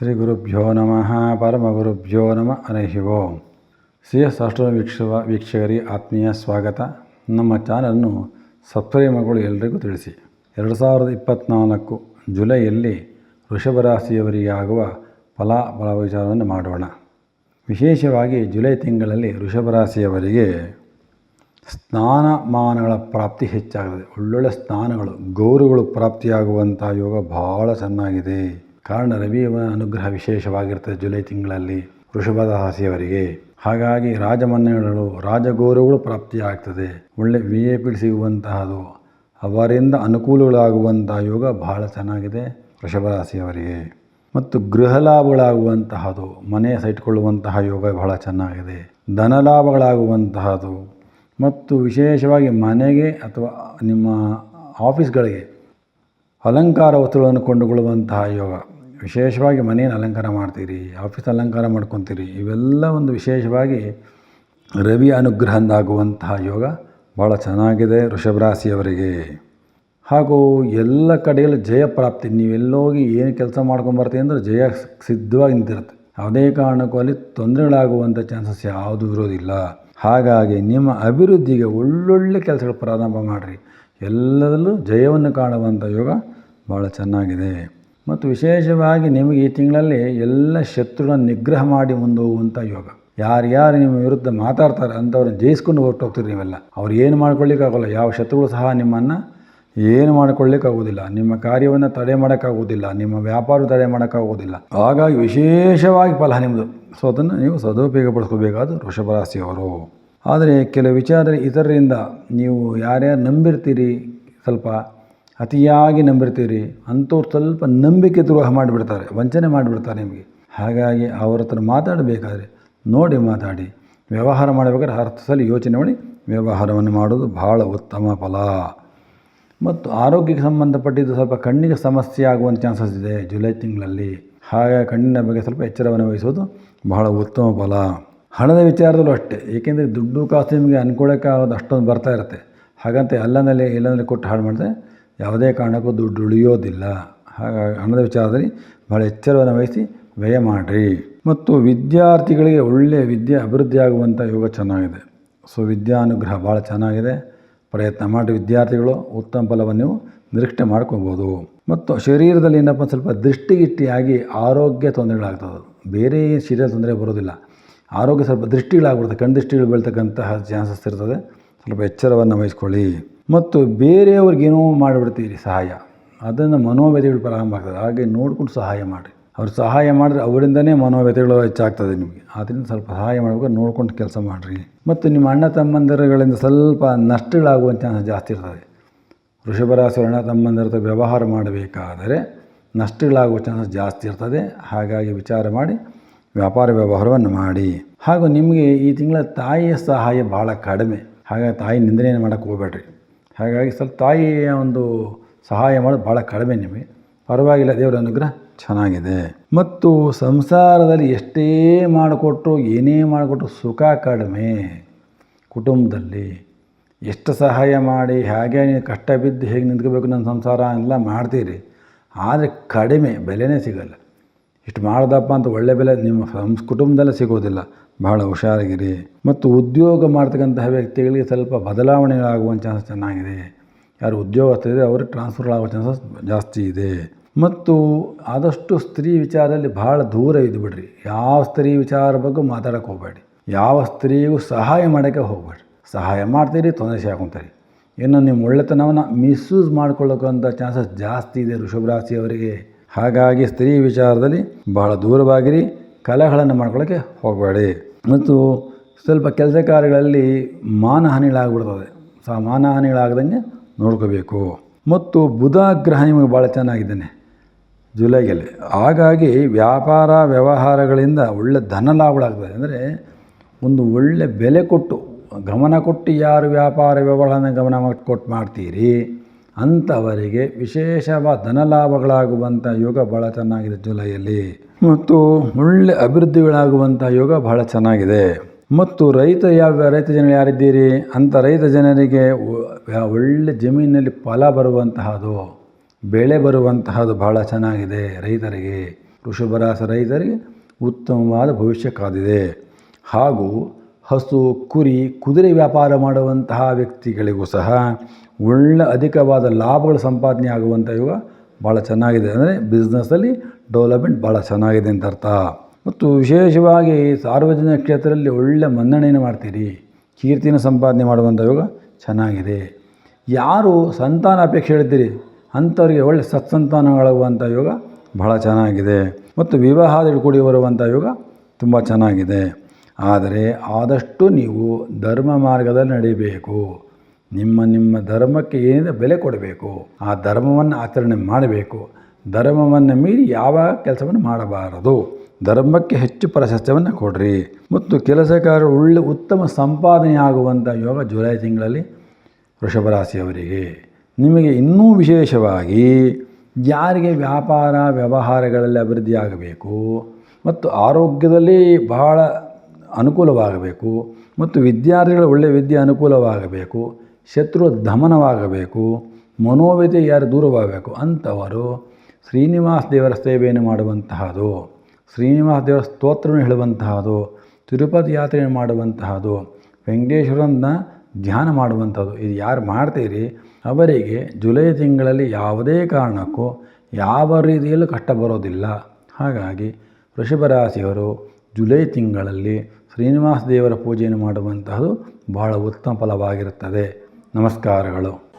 ಶ್ರೀ ಗುರುಭ್ಯೋ ನಮಃ ಪರಮಗುರುಭ್ಯೋ ನಮಃ ಹರಿಃ ಓಂ. CS ವೀಕ್ಷಕರಿಗೆ ಆತ್ಮೀಯ ಸ್ವಾಗತ. ನಮ್ಮ ಚಾನಲನ್ನು ಸಬ್ಸ್ಕ್ರೈಬ್ ಮಾಡಿಕೊಳ್ಳಿ, ಎಲ್ಲರಿಗೂ ತಿಳಿಸಿ. 2024 ಜುಲೈಯಲ್ಲಿ ವೃಷಭ ರಾಶಿಯವರಿಗೆ ಆಗುವ ಫಲ ವಿಚಾರವನ್ನು ಮಾಡೋಣ. ವಿಶೇಷವಾಗಿ ಜುಲೈ ತಿಂಗಳಲ್ಲಿ ವೃಷಭ ರಾಶಿಯವರಿಗೆ ಸ್ಥಾನಮಾನಗಳ ಪ್ರಾಪ್ತಿ ಹೆಚ್ಚಾಗುತ್ತದೆ. ಒಳ್ಳೊಳ್ಳೆ ಸ್ಥಾನಗಳು, ಗೌರವಗಳು ಪ್ರಾಪ್ತಿಯಾಗುವಂಥ ಯೋಗ ಬಹಳ ಚೆನ್ನಾಗಿದೆ. ಕಾರಣ ರವಿಯ ಅನುಗ್ರಹ ವಿಶೇಷವಾಗಿರ್ತದೆ ಜುಲೈ ತಿಂಗಳಲ್ಲಿ ವೃಷಭ ರಾಶಿಯವರಿಗೆ. ಹಾಗಾಗಿ ರಾಜಮನ್ನಣೆಗಳು, ರಾಜಗೌರವಗಳು ಪ್ರಾಪ್ತಿಯಾಗ್ತದೆ. ಒಳ್ಳೆ VIP ಸಿಗುವಂತಹದ್ದು, ಅವರಿಂದ ಅನುಕೂಲಗಳಾಗುವಂತಹ ಯೋಗ ಬಹಳ ಚೆನ್ನಾಗಿದೆ ವೃಷಭ ರಾಶಿಯವರಿಗೆ. ಮತ್ತು ಗೃಹ ಲಾಭಗಳಾಗುವಂತಹದ್ದು, ಮನೆ ಸೈಟ್ಕೊಳ್ಳುವಂತಹ ಯೋಗ ಬಹಳ ಚೆನ್ನಾಗಿದೆ. ಧನ ಲಾಭಗಳಾಗುವಂತಹದ್ದು ಮತ್ತು ವಿಶೇಷವಾಗಿ ಮನೆಗೆ ಅಥವಾ ನಿಮ್ಮ ಆಫೀಸ್ಗಳಿಗೆ ಅಲಂಕಾರ ವಸ್ತುಗಳನ್ನು ಕೊಂಡುಕೊಳ್ಳುವಂತಹ ಯೋಗ. ವಿಶೇಷವಾಗಿ ಮನೆಯನ್ನು ಅಲಂಕಾರ ಮಾಡ್ತೀರಿ, ಆಫೀಸ್ ಅಲಂಕಾರ ಮಾಡ್ಕೊತೀರಿ, ಇವೆಲ್ಲ ಒಂದು ವಿಶೇಷವಾಗಿ ರವಿ ಅನುಗ್ರಹದಿಂದಾಗುವಂತಹ ಯೋಗ ಭಾಳ ಚೆನ್ನಾಗಿದೆ ವೃಷಭ ರಾಶಿಯವರಿಗೆ. ಹಾಗೂ ಎಲ್ಲ ಕಡೆಯಲ್ಲಿ ಜಯ ಪ್ರಾಪ್ತಿ. ನೀವೆಲ್ಲೋಗಿ ಏನು ಕೆಲಸ ಮಾಡ್ಕೊಂಬರ್ತೀವಿ ಅಂದರೆ ಜಯ ಸಿದ್ಧವಾಗಿ ನಿಂತಿರುತ್ತೆ. ಯಾವುದೇ ಕಾರಣಕ್ಕೂ ಅಲ್ಲಿ ತೊಂದರೆಗಳಾಗುವಂಥ ಚಾನ್ಸಸ್ ಯಾವುದೂ ಇರೋದಿಲ್ಲ. ಹಾಗಾಗಿ ನಿಮ್ಮ ಅಭಿವೃದ್ಧಿಗೆ ಒಳ್ಳೊಳ್ಳೆ ಕೆಲಸಗಳು ಪ್ರಾರಂಭ ಮಾಡಿರಿ. ಎಲ್ಲದರಲ್ಲೂ ಜಯವನ್ನು ಕಾಣುವಂಥ ಯೋಗ ಭಾಳ ಚೆನ್ನಾಗಿದೆ. ಮತ್ತು ವಿಶೇಷವಾಗಿ ನಿಮಗೆ ಈ ತಿಂಗಳಲ್ಲಿ ಎಲ್ಲ ಶತ್ರುಗಳನ್ನು ನಿಗ್ರಹ ಮಾಡಿ ಮುಂದೋಗುವಂಥ ಯೋಗ. ಯಾರ್ಯಾರು ನಿಮ್ಮ ವಿರುದ್ಧ ಮಾತಾಡ್ತಾರೆ ಅಂಥವ್ರನ್ನ ಜಯಿಸ್ಕೊಂಡು ಹೊರಟೋಗ್ತೀರಿ ನೀವೆಲ್ಲ. ಅವ್ರು ಏನು ಮಾಡ್ಕೊಳ್ಳಿಕ್ಕಾಗೋಲ್ಲ. ಯಾವ ಶತ್ರುಗಳು ಸಹ ನಿಮ್ಮನ್ನು ಏನು ಮಾಡ್ಕೊಳ್ಳಿಕ್ಕಾಗೋದಿಲ್ಲ. ನಿಮ್ಮ ಕಾರ್ಯವನ್ನು ತಡೆ ಮಾಡೋಕ್ಕಾಗೋದಿಲ್ಲ, ನಿಮ್ಮ ವ್ಯಾಪಾರ ತಡೆ ಮಾಡೋಕ್ಕಾಗೋದಿಲ್ಲ. ಹಾಗಾಗಿ ವಿಶೇಷವಾಗಿ ಫಲ ನಿಮ್ಮದು. ಸೊ ಅದನ್ನು ನೀವು ಸದುಪಯೋಗಪಡಿಸ್ಕೋಬೇಕಾದ ವೃಷಭ ರಾಶಿಯವರು. ಆದರೆ ಕೆಲವು ವಿಚಾರದಲ್ಲಿ ಇತರರಿಂದ ನೀವು ಯಾರ್ಯಾರು ನಂಬಿರ್ತೀರಿ, ಸ್ವಲ್ಪ ಅತಿಯಾಗಿ ನಂಬಿರ್ತೀರಿ, ಅಂಥವ್ರು ಸ್ವಲ್ಪ ನಂಬಿಕೆ ದ್ರೋಹ ಮಾಡಿಬಿಡ್ತಾರೆ, ವಂಚನೆ ಮಾಡಿಬಿಡ್ತಾರೆ ನಿಮಗೆ. ಹಾಗಾಗಿ ಅವ್ರ ಹತ್ರ ಮಾತಾಡಬೇಕಾದ್ರೆ ನೋಡಿ ಮಾತಾಡಿ. ವ್ಯವಹಾರ ಮಾಡಬೇಕಾದ್ರೆ ಅರ್ಥದಲ್ಲಿ ಯೋಚನೆ ಮಾಡಿ ವ್ಯವಹಾರವನ್ನು ಮಾಡೋದು ಭಾಳ ಉತ್ತಮ ಫಲ. ಮತ್ತು ಆರೋಗ್ಯಕ್ಕೆ ಸಂಬಂಧಪಟ್ಟಿದ್ದು ಸ್ವಲ್ಪ ಕಣ್ಣಿಗೆ ಸಮಸ್ಯೆ ಆಗುವಂಥ ಚಾನ್ಸಸ್ ಇದೆ ಜುಲೈ ತಿಂಗಳಲ್ಲಿ. ಹಾಗಾಗಿ ಕಣ್ಣಿನ ಬಗ್ಗೆ ಸ್ವಲ್ಪ ಎಚ್ಚರವನ್ನು ವಹಿಸೋದು ಬಹಳ ಉತ್ತಮ ಫಲ. ಹಣದ ವಿಚಾರದಲ್ಲೂ ಅಷ್ಟೇ. ಏಕೆಂದರೆ ದುಡ್ಡು ಕಾಸು ನಿಮಗೆ ಅನ್ಕೊಳ್ಳೋಕ್ಕಾಗೋದು ಅಷ್ಟೊಂದು ಬರ್ತಾ ಇರುತ್ತೆ. ಹಾಗಂತ ಎಲ್ಲಂದರೆ ಕೊಟ್ಟು ಹಾಳು ಮಾಡಿದ್ರೆ ಯಾವುದೇ ಕಾರಣಕ್ಕೂ ದುಡ್ಡು ಉಳಿಯೋದಿಲ್ಲ. ಹಾಗಾಗಿ ಹಣದ ವಿಚಾರದಲ್ಲಿ ಭಾಳ ಎಚ್ಚರವನ್ನು ವಹಿಸಿ ವ್ಯಯ ಮಾಡಿರಿ. ಮತ್ತು ವಿದ್ಯಾರ್ಥಿಗಳಿಗೆ ಒಳ್ಳೆಯ ವಿದ್ಯೆ ಅಭಿವೃದ್ಧಿ ಆಗುವಂಥ ಯೋಗ ಚೆನ್ನಾಗಿದೆ. ಸೊ ವಿದ್ಯಾನುಗ್ರಹ ಭಾಳ ಚೆನ್ನಾಗಿದೆ. ಪ್ರಯತ್ನ ಮಾಡಿ ವಿದ್ಯಾರ್ಥಿಗಳು ಉತ್ತಮ ಫಲವನ್ನು ನೀವು ನಿರೀಕ್ಷೆ ಮಾಡ್ಕೊಬೋದು. ಮತ್ತು ಶರೀರದಲ್ಲಿ ಏನಪ್ಪ ಸ್ವಲ್ಪ ದೃಷ್ಟಿಗಿಟ್ಟಿಯಾಗಿ ಆರೋಗ್ಯ ತೊಂದರೆಗಳಾಗ್ತದೆ. ಬೇರೆ ಶರೀರ ತೊಂದರೆ ಬರೋದಿಲ್ಲ, ಆರೋಗ್ಯ ಸ್ವಲ್ಪ ದೃಷ್ಟಿಗಳಾಗ್ಬಿಡ್ತದೆ. ಕಣ್ಣು ದೃಷ್ಟಿಗಳು ಬೀಳ್ತಕ್ಕಂತಹ ಚಾನ್ಸಸ್ ಇರ್ತದೆ. ಸ್ವಲ್ಪ ಎಚ್ಚರವನ್ನು ವಹಿಸ್ಕೊಳ್ಳಿ. ಮತ್ತು ಬೇರೆಯವ್ರಿಗೇನೋ ಮಾಡಿಬಿಡ್ತೀರಿ ಸಹಾಯ, ಅದನ್ನು ಮನೋವ್ಯಥೆಗಳು ಪ್ರಾರಂಭ ಆಗ್ತದೆ. ಹಾಗೆ ನೋಡ್ಕೊಂಡು ಸಹಾಯ ಮಾಡಿರಿ. ಅವ್ರು ಸಹಾಯ ಮಾಡಿದ್ರೆ ಅವರಿಂದನೇ ಮನೋವ್ಯಥೆಗಳು ಹೆಚ್ಚಾಗ್ತದೆ ನಿಮಗೆ. ಆದ್ದರಿಂದ ಸ್ವಲ್ಪ ಸಹಾಯ ಮಾಡಬೇಕಾದ್ರೆ ನೋಡ್ಕೊಂಡು ಕೆಲಸ ಮಾಡಿರಿ. ಮತ್ತು ನಿಮ್ಮ ಅಣ್ಣ ತಮ್ಮಂದಿರುಗಳಿಂದ ಸ್ವಲ್ಪ ನಷ್ಟಗಳಾಗುವಂಥ ಚಾನ್ಸಸ್ ಜಾಸ್ತಿ ಇರ್ತದೆ. ವೃಷಭ ರಾಶಿ ಅಣ್ಣ ತಮ್ಮಂದಿರ ವ್ಯವಹಾರ ಮಾಡಬೇಕಾದರೆ ನಷ್ಟಗಳಾಗುವ ಚಾನ್ಸಸ್ ಜಾಸ್ತಿ ಇರ್ತದೆ. ಹಾಗಾಗಿ ವಿಚಾರ ಮಾಡಿ ವ್ಯಾಪಾರ ವ್ಯವಹಾರವನ್ನು ಮಾಡಿ. ಹಾಗೂ ನಿಮಗೆ ಈ ತಿಂಗಳ ತಾಯಿಯ ಸಹಾಯ ಭಾಳ ಕಡಿಮೆ. ಹಾಗಾಗಿ ತಾಯಿ ನಿಂದನೆ ಮಾಡೋಕ್ಕೆ ಹೋಗಬೇಡ್ರಿ. ಹಾಗಾಗಿ ಸ್ವಲ್ಪ ತಾಯಿಯ ಒಂದು ಸಹಾಯ ಮಾಡೋದು ಭಾಳ ಕಡಿಮೆ ನಿಮಗೆ. ಪರವಾಗಿಲ್ಲ, ದೇವರ ಅನುಗ್ರಹ ಚೆನ್ನಾಗಿದೆ. ಮತ್ತು ಸಂಸಾರದಲ್ಲಿ ಎಷ್ಟೇ ಮಾಡಿಕೊಟ್ರು, ಏನೇ ಮಾಡಿಕೊಟ್ರು ಸುಖ ಕಡಿಮೆ. ಕುಟುಂಬದಲ್ಲಿ ಎಷ್ಟು ಸಹಾಯ ಮಾಡಿ ಹೇಗೆ ನೀವು ಕಷ್ಟ ಬಿದ್ದು ಹೇಗೆ ನಿಂತ್ಕೋಬೇಕು ನನ್ನ ಸಂಸಾರ ಎಲ್ಲ ಮಾಡ್ತೀರಿ, ಆದರೆ ಕಡಿಮೆ, ಬೆಲೆನೇ ಸಿಗೋಲ್ಲ. ಇಷ್ಟು ಮಾಡ್ದಪ್ಪ ಅಂತ ಒಳ್ಳೆ ಬೆಲೆ ನಿಮ್ಮ ಕುಟುಂಬದಲ್ಲೇ ಸಿಗೋದಿಲ್ಲ. ಭಾಳ ಹುಷಾರಾಗಿರಿ. ಮತ್ತು ಉದ್ಯೋಗ ಮಾಡ್ತಕ್ಕಂತಹ ವ್ಯಕ್ತಿಗಳಿಗೆ ಸ್ವಲ್ಪ ಬದಲಾವಣೆಗಳಾಗುವ ಚಾನ್ಸಸ್ ಚೆನ್ನಾಗಿದೆ. ಯಾರು ಉದ್ಯೋಗಸ್ಥರಿದೆ ಅವ್ರಿಗೆ ಟ್ರಾನ್ಸ್ಫರ್ಗಳಾಗುವ ಚಾನ್ಸಸ್ ಜಾಸ್ತಿ ಇದೆ. ಮತ್ತು ಆದಷ್ಟು ಸ್ತ್ರೀ ವಿಚಾರದಲ್ಲಿ ಭಾಳ ದೂರ ಇದ್ದು ಬಿಡ್ರಿ. ಯಾವ ಸ್ತ್ರೀ ವಿಚಾರ ಬಗ್ಗೆ ಮಾತಾಡೋಕ್ಕೆ ಹೋಗಬೇಡಿ. ಯಾವ ಸ್ತ್ರೀಗೂ ಸಹಾಯ ಮಾಡೋಕ್ಕೆ ಹೋಗಬೇಡ್ರಿ. ಸಹಾಯ ಮಾಡ್ತೀರಿ, ತೊಂದರೆ ಸಿಗಾಕೊಂತೀರಿ. ಇನ್ನು ನಿಮ್ಮ ಒಳ್ಳೆತನವನ್ನು ಮಿಸ್ಯೂಸ್ ಮಾಡ್ಕೊಳ್ಳೋಕ್ಕಂಥ ಚಾನ್ಸಸ್ ಜಾಸ್ತಿ ಇದೆ ವೃಷಭ ರಾಶಿಯವರಿಗೆ. ಹಾಗಾಗಿ ಸ್ತ್ರೀ ವಿಚಾರದಲ್ಲಿ ಭಾಳ ದೂರವಾಗಿರಿ. ಕಲಹಗಳನ್ನು ಮಾಡ್ಕೊಳ್ಳೋಕ್ಕೆ ಹೋಗಬೇಡಿ. ಮತ್ತು ಸ್ವಲ್ಪ ಕೆಲಸ ಕಾರ್ಯಗಳಲ್ಲಿ ಮಾನಹಾನಿಗಳಾಗ್ಬಿಡ್ತದೆ. ಮಾನಹಾನಿಗಳಾಗದಂಗೆ ನೋಡ್ಕೋಬೇಕು. ಮತ್ತು ಬುಧ ಗ್ರಹ ನಿಮಗೆ ಭಾಳ ಚೆನ್ನಾಗಿದ್ದಾನೆ ಜುಲೈಯಲ್ಲಿ. ಹಾಗಾಗಿ ವ್ಯಾಪಾರ ವ್ಯವಹಾರಗಳಿಂದ ಒಳ್ಳೆ ಧನ ಲಾಭಗಳಾಗ್ತದೆ. ಅಂದರೆ ಒಂದು ಒಳ್ಳೆ ಬೆಲೆ ಕೊಟ್ಟು ಗಮನ ಕೊಟ್ಟು ಯಾರು ವ್ಯಾಪಾರ ವ್ಯವಹಾರನ ಗಮನ ಕೊಟ್ಟು ಮಾಡ್ತೀರಿ ಅಂಥವರಿಗೆ ವಿಶೇಷವಾದ ಧನ ಲಾಭಗಳಾಗುವಂಥ ಯೋಗ ಭಾಳ ಚೆನ್ನಾಗಿದೆ ಜುಲೈಯಲ್ಲಿ. ಮತ್ತು ಒಳ್ಳೆ ಅಭಿವೃದ್ಧಿಗಳಾಗುವಂಥ ಯೋಗ ಬಹಳ ಚೆನ್ನಾಗಿದೆ. ಮತ್ತು ರೈತ ಜನರು ಯಾರಿದ್ದೀರಿ ಅಂಥ ರೈತ ಜನರಿಗೆ ಒಳ್ಳೆ ಜಮೀನಿನಲ್ಲಿ ಫಲ ಬರುವಂತಹದ್ದು, ಬೆಳೆ ಬರುವಂತಹದ್ದು ಭಾಳ ಚೆನ್ನಾಗಿದೆ ರೈತರಿಗೆ. ವೃಷಭ ರಾಶಿ ರೈತರಿಗೆ ಉತ್ತಮವಾದ ಭವಿಷ್ಯ ಕಾದಿದೆ. ಹಾಗೂ ಹಸು, ಕುರಿ, ಕುದುರೆ ವ್ಯಾಪಾರ ಮಾಡುವಂತಹ ವ್ಯಕ್ತಿಗಳಿಗೂ ಸಹ ಒಳ್ಳೆ ಅಧಿಕವಾದ ಲಾಭಗಳು ಸಂಪಾದನೆ ಆಗುವಂಥ ಯೋಗ ಭಾಳ ಚೆನ್ನಾಗಿದೆ. ಅಂದರೆ ಬಿಸ್ನೆಸ್ಸಲ್ಲಿ ಡೆವಲಪ್ಮೆಂಟ್ ಭಾಳ ಚೆನ್ನಾಗಿದೆ ಅಂತ ಅರ್ಥ. ಮತ್ತು ವಿಶೇಷವಾಗಿ ಸಾರ್ವಜನಿಕ ಕ್ಷೇತ್ರದಲ್ಲಿ ಒಳ್ಳೆ ಮನ್ನಣೆಯನ್ನು ಮಾಡ್ತೀರಿ, ಕೀರ್ತಿನ ಸಂಪಾದನೆ ಮಾಡುವಂಥ ಯೋಗ ಚೆನ್ನಾಗಿದೆ. ಯಾರು ಸಂತಾನ ಅಪೇಕ್ಷೆ ಹೇಳ್ತೀರಿ ಅಂಥವ್ರಿಗೆ ಒಳ್ಳೆ ಸತ್ಸಂತಾನಗಳಾಗುವಂಥ ಯೋಗ ಬಹಳ ಚೆನ್ನಾಗಿದೆ. ಮತ್ತು ವಿವಾಹದಲ್ಲಿ ಕೂಡಿ ಬರುವಂಥ ಯೋಗ ತುಂಬ ಚೆನ್ನಾಗಿದೆ. ಆದರೆ ಆದಷ್ಟು ನೀವು ಧರ್ಮ ಮಾರ್ಗದಲ್ಲಿ ನಡೀಬೇಕು. ನಿಮ್ಮ ಧರ್ಮಕ್ಕೆ ಏನಿದೆ ಬೆಲೆ ಕೊಡಬೇಕು. ಆ ಧರ್ಮವನ್ನು ಆಚರಣೆ ಮಾಡಬೇಕು. ಧರ್ಮವನ್ನು ಮೀರಿ ಯಾವ ಕೆಲಸವನ್ನು ಮಾಡಬಾರದು. ಧರ್ಮಕ್ಕೆ ಹೆಚ್ಚು ಪ್ರಾಶಸ್ತ್ಯವನ್ನು ಕೊಡ್ರಿ. ಮತ್ತು ಕೆಲಸಗಾರರು ಒಳ್ಳೆ ಉತ್ತಮ ಸಂಪಾದನೆ ಆಗುವಂಥ ಯೋಗ ಜುಲೈ ತಿಂಗಳಲ್ಲಿ ವೃಷಭ ರಾಶಿಯವರಿಗೆ. ನಿಮಗೆ ಇನ್ನೂ ವಿಶೇಷವಾಗಿ ಯಾರಿಗೆ ವ್ಯಾಪಾರ ವ್ಯವಹಾರಗಳಲ್ಲಿ ಅಭಿವೃದ್ಧಿ ಆಗಬೇಕು ಮತ್ತು ಆರೋಗ್ಯದಲ್ಲಿ ಬಹಳ ಅನುಕೂಲವಾಗಬೇಕು ಮತ್ತು ವಿದ್ಯಾರ್ಥಿಗಳ ಒಳ್ಳೆಯ ವಿದ್ಯೆ ಅನುಕೂಲವಾಗಬೇಕು, ಶತ್ರು ದಮನವಾಗಬೇಕು, ಮನೋವ್ಯತೆ ಯಾರು ದೂರವಾಗಬೇಕು ಅಂಥವರು ಶ್ರೀನಿವಾಸ ದೇವರ ಸೇವೆಯನ್ನು ಮಾಡುವಂತಹದ್ದು, ಶ್ರೀನಿವಾಸ ದೇವರ ಸ್ತೋತ್ರವನ್ನು ಹೇಳುವಂತಹದ್ದು, ತಿರುಪತಿ ಯಾತ್ರೆಯನ್ನು ಮಾಡುವಂತಹದ್ದು, ವೆಂಕಟೇಶ್ವರನ ಧ್ಯಾನ ಮಾಡುವಂಥದ್ದು. ಇದು ಯಾರು ಮಾಡ್ತೀರಿ ಅವರಿಗೆ ಜುಲೈ ತಿಂಗಳಲ್ಲಿ ಯಾವುದೇ ಕಾರಣಕ್ಕೂ ಯಾವ ರೀತಿಯಲ್ಲೂ ಕಷ್ಟ ಬರೋದಿಲ್ಲ. ಹಾಗಾಗಿ ವೃಷಭ ರಾಶಿಯವರು ಜುಲೈ ತಿಂಗಳಲ್ಲಿ ಶ್ರೀನಿವಾಸ ದೇವರ ಪೂಜೆಯನ್ನು ಮಾಡುವಂತಹದ್ದು ಬಹಳ ಉತ್ತಮ ಫಲವಾಗಿರುತ್ತದೆ. ನಮಸ್ಕಾರಗಳು.